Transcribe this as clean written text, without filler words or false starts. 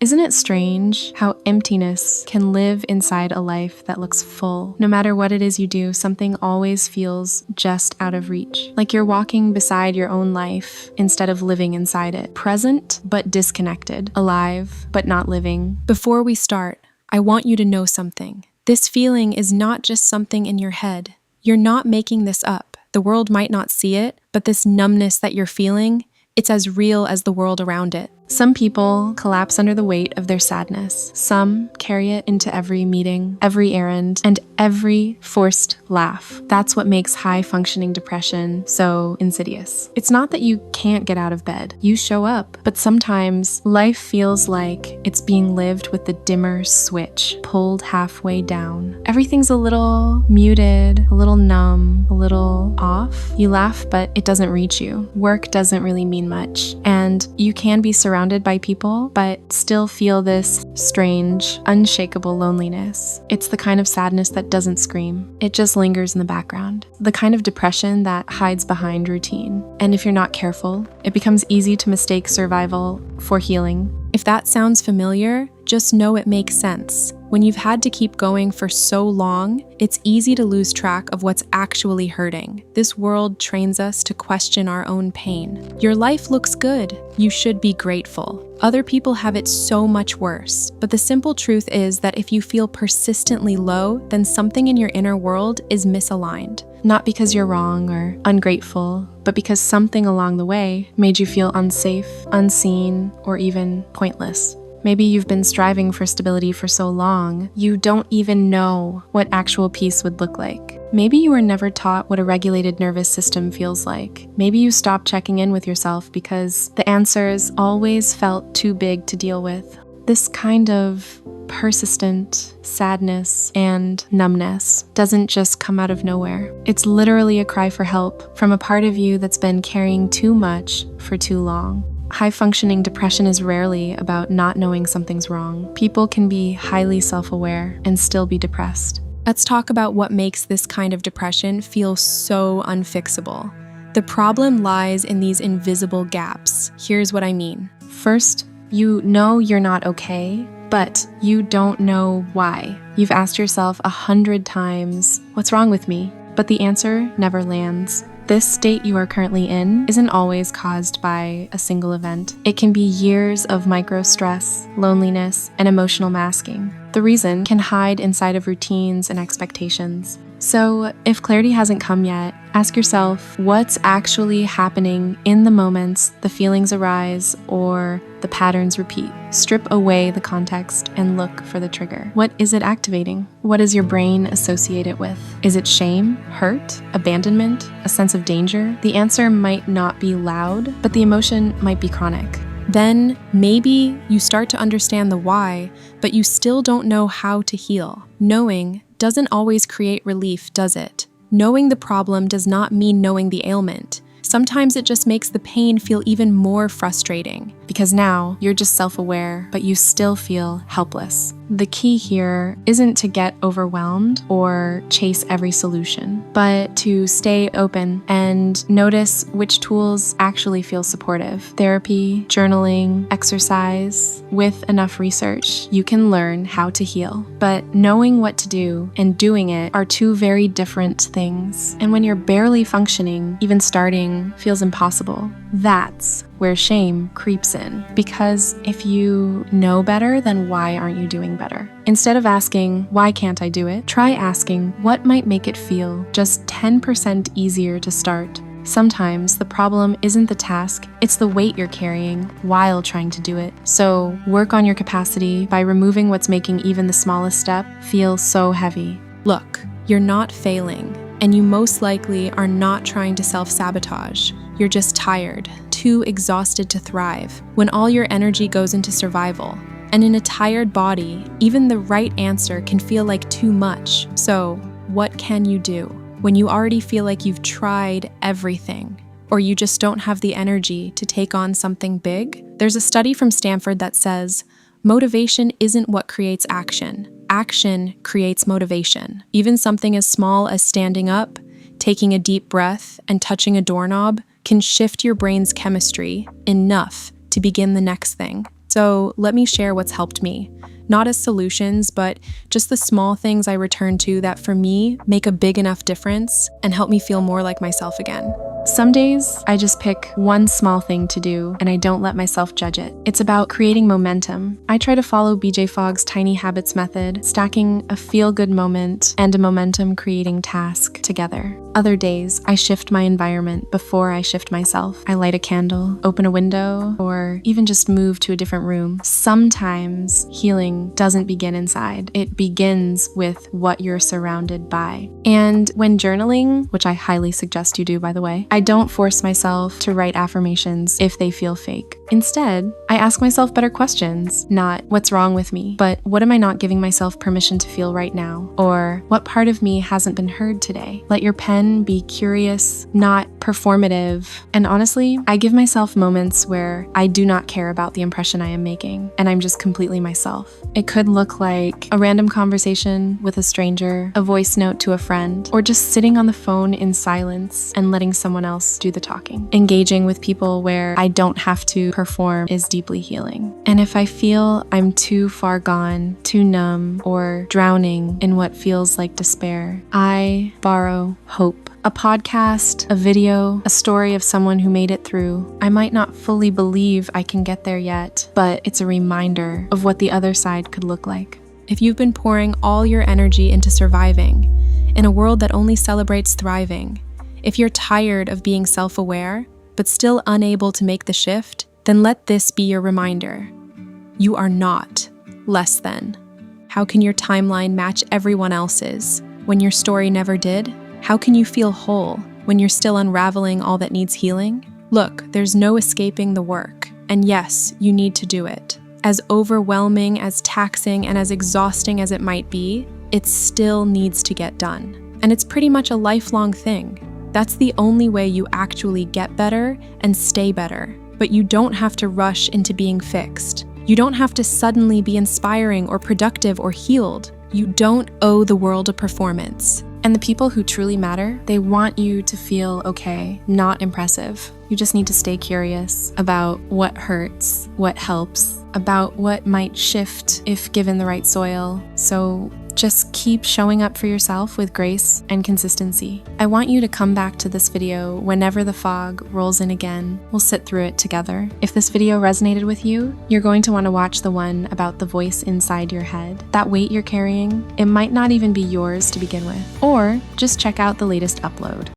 Isn't it strange how emptiness can live inside a life that looks full? No matter what it is you do, something always feels just out of reach. Like you're walking beside your own life instead of living inside it. Present, but disconnected. Alive, but not living. Before we start, I want you to know something. This feeling is not just something in your head. You're not making this up. The world might not see it, but this numbness that you're feeling, it's as real as the world around it. Some people collapse under the weight of their sadness. Some carry it into every meeting, every errand, and every forced laugh. That's what makes high-functioning depression so insidious. It's not that you can't get out of bed. You show up. But sometimes life feels like it's being lived with the dimmer switch pulled halfway down. Everything's a little muted, a little numb, a little off. You laugh, but it doesn't reach you. Work doesn't really mean much. And you can be surrounded by people, but still feel this strange, unshakable loneliness. It's the kind of sadness that doesn't scream. It just lingers in the background. The kind of depression that hides behind routine. And if you're not careful, it becomes easy to mistake survival for healing. If that sounds familiar, just know it makes sense. When you've had to keep going for so long, it's easy to lose track of what's actually hurting. This world trains us to question our own pain. Your life looks good. You should be grateful. Other people have it so much worse. But the simple truth is that if you feel persistently low, then something in your inner world is misaligned. Not because you're wrong or ungrateful, but because something along the way made you feel unsafe, unseen, or even pointless. Maybe you've been striving for stability for so long, you don't even know what actual peace would look like. Maybe you were never taught what a regulated nervous system feels like. Maybe you stopped checking in with yourself because the answers always felt too big to deal with. This kind of persistent sadness and numbness doesn't just come out of nowhere. It's literally a cry for help from a part of you that's been carrying too much for too long. High-functioning depression is rarely about not knowing something's wrong. People can be highly self-aware and still be depressed. Let's talk about what makes this kind of depression feel so unfixable. The problem lies in these invisible gaps. Here's what I mean. First, you know you're not okay, but you don't know why. You've asked yourself 100 times, what's wrong with me? But the answer never lands. This state you are currently in isn't always caused by a single event. It can be years of micro-stress, loneliness, and emotional masking. The reason can hide inside of routines and expectations. So, if clarity hasn't come yet, ask yourself what's actually happening in the moments the feelings arise or the patterns repeat. Strip away the context and look for the trigger. What is it activating? What does your brain associate it with? Is it shame, hurt, abandonment, a sense of danger? The answer might not be loud, but the emotion might be chronic. Then, maybe you start to understand the why, but you still don't know how to heal. Knowing doesn't always create relief, does it? Knowing the problem does not mean knowing the ailment. Sometimes it just makes the pain feel even more frustrating. Because now you're just self-aware, but you still feel helpless. The key here isn't to get overwhelmed or chase every solution, but to stay open and notice which tools actually feel supportive. Therapy, journaling, exercise. With enough research, you can learn how to heal. But knowing what to do and doing it are two very different things. And when you're barely functioning, even starting feels impossible. That's where shame creeps in. Because if you know better, then why aren't you doing better? Instead of asking, why can't I do it? Try asking, what might make it feel just 10% easier to start? Sometimes the problem isn't the task, it's the weight you're carrying while trying to do it. So work on your capacity by removing what's making even the smallest step feel so heavy. Look, you're not failing, and you most likely are not trying to self-sabotage. You're just tired, too exhausted to thrive, when all your energy goes into survival. And in a tired body, even the right answer can feel like too much. So, what can you do when you already feel like you've tried everything, or you just don't have the energy to take on something big? There's a study from Stanford that says, motivation isn't what creates action. Action creates motivation. Even something as small as standing up, taking a deep breath, and touching a doorknob can shift your brain's chemistry enough to begin the next thing. So let me share what's helped me. Not as solutions, but just the small things I return to that for me make a big enough difference and help me feel more like myself again. Some days, I just pick one small thing to do and I don't let myself judge it. It's about creating momentum. I try to follow BJ Fogg's Tiny Habits method, stacking a feel-good moment and a momentum-creating task together. Other days, I shift my environment before I shift myself. I light a candle, open a window, or even just move to a different room. Sometimes healing doesn't begin inside. It begins with what you're surrounded by. And when journaling, which I highly suggest you do, by the way, I don't force myself to write affirmations if they feel fake. Instead, I ask myself better questions, not what's wrong with me, but what am I not giving myself permission to feel right now? Or what part of me hasn't been heard today? Let your pen be curious, not performative. And honestly, I give myself moments where I do not care about the impression I am making, and I'm just completely myself. It could look like a random conversation with a stranger, a voice note to a friend, or just sitting on the phone in silence and letting someone else do the talking. Engaging with people where I don't have to perform is deeply healing. And if I feel I'm too far gone, too numb, or drowning in what feels like despair, I borrow hope. A podcast, a video, a story of someone who made it through. I might not fully believe I can get there yet, but it's a reminder of what the other side could look like. If you've been pouring all your energy into surviving in a world that only celebrates thriving, if you're tired of being self-aware, but still unable to make the shift, then let this be your reminder. You are not less than. How can your timeline match everyone else's when your story never did? How can you feel whole when you're still unraveling all that needs healing? Look, there's no escaping the work, and yes, you need to do it. As overwhelming, as taxing, and as exhausting as it might be, it still needs to get done. And it's pretty much a lifelong thing. That's the only way you actually get better and stay better. But you don't have to rush into being fixed. You don't have to suddenly be inspiring or productive or healed. You don't owe the world a performance. And the people who truly matter, they want you to feel okay, not impressive. You just need to stay curious about what hurts, what helps, about what might shift if given the right soil. So just keep showing up for yourself with grace and consistency. I want you to come back to this video whenever the fog rolls in again. We'll sit through it together. If this video resonated with you, you're going to want to watch the one about the voice inside your head. That weight you're carrying, it might not even be yours to begin with. Or just check out the latest upload.